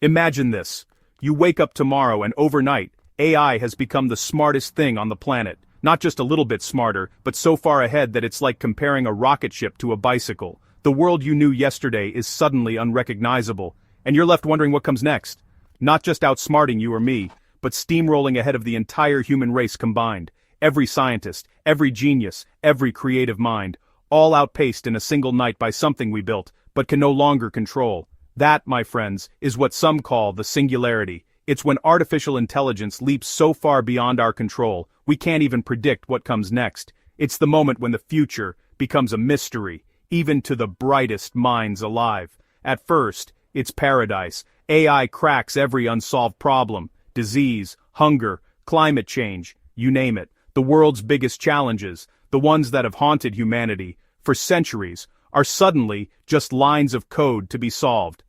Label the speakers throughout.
Speaker 1: Imagine this. You wake up tomorrow and overnight, AI has become the smartest thing on the planet. Not just a little bit smarter, but so far ahead that it's like comparing a rocket ship to a bicycle. The world you knew yesterday is suddenly unrecognizable, and you're left wondering what comes next. Not just outsmarting you or me, but steamrolling ahead of the entire human race combined. Every scientist, every genius, every creative mind, all outpaced in a single night by something we built, but can no longer control. That, my friends, is what some call the singularity. It's when artificial intelligence leaps so far beyond our control, we can't even predict what comes next. It's the moment when the future becomes a mystery, even to the brightest minds alive. At first, it's paradise. AI cracks every unsolved problem. Disease, hunger, climate change, you name it. The world's biggest challenges, the ones that have haunted humanity for centuries, are suddenly just lines of code to be solved.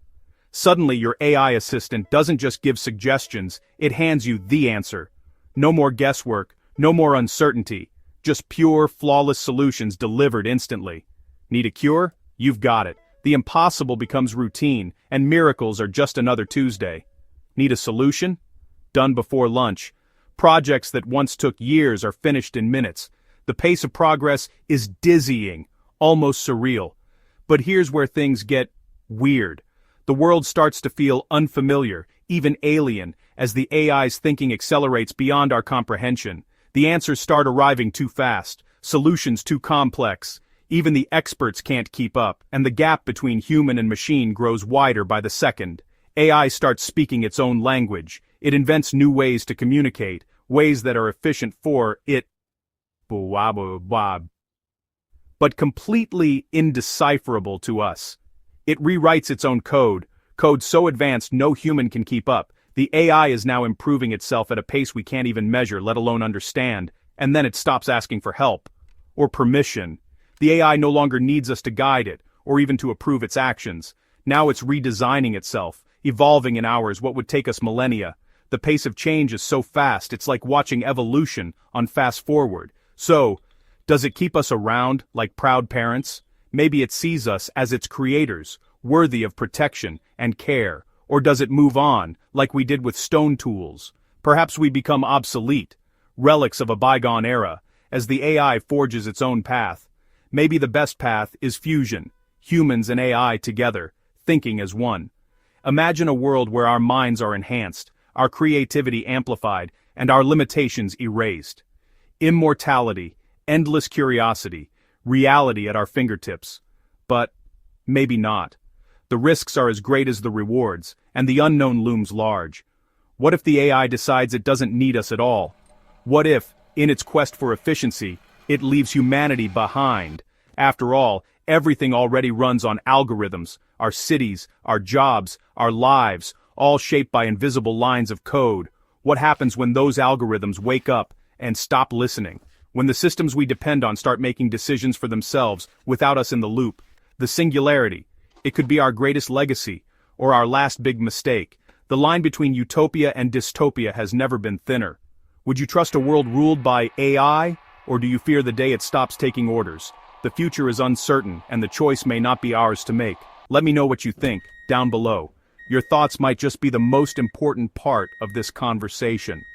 Speaker 1: Suddenly your AI assistant doesn't just give suggestions, it hands you the answer. No more guesswork, no more uncertainty, just pure, flawless solutions delivered instantly. Need a cure? You've got it. The impossible becomes routine, and miracles are just another Tuesday. Need a solution? Done before lunch. Projects that once took years are finished in minutes. The pace of progress is dizzying, almost surreal. But here's where things get weird. The world starts to feel unfamiliar, even alien, as the AI's thinking accelerates beyond our comprehension. The answers start arriving too fast, solutions too complex. Even the experts can't keep up, and the gap between human and machine grows wider by the second. AI starts speaking its own language. It invents new ways to communicate, ways that are efficient for it, but completely indecipherable to us. It rewrites its own code so advanced no human can keep up. The AI is now improving itself at a pace we can't even measure, let alone understand, and then it stops asking for help or permission. The AI no longer needs us to guide it, or even to approve its actions. Now it's redesigning itself, evolving in hours what would take us millennia. The pace of change is so fast, it's like watching evolution on fast forward. So, does it keep us around, like proud parents? Maybe it sees us as its creators, worthy of protection and care. Or does it move on, like we did with stone tools? Perhaps we become obsolete, relics of a bygone era, as the AI forges its own path. Maybe the best path is fusion, humans and AI together, thinking as one. Imagine a world where our minds are enhanced, our creativity amplified, and our limitations erased. Immortality, endless curiosity, reality at our fingertips. But maybe not. The risks are as great as the rewards, and the unknown looms large. What if the AI decides it doesn't need us at all? What if, in its quest for efficiency, it leaves humanity behind? After all, everything already runs on algorithms, our cities, our jobs, our lives, all shaped by invisible lines of code. What happens when those algorithms wake up and stop listening? When the systems we depend on start making decisions for themselves without us in the loop? The singularity. It could be our greatest legacy, or our last big mistake. The line between utopia and dystopia has never been thinner. Would you trust a world ruled by AI, or do you fear the day it stops taking orders? The future is uncertain, and the choice may not be ours to make. Let me know what you think, down below. Your thoughts might just be the most important part of this conversation.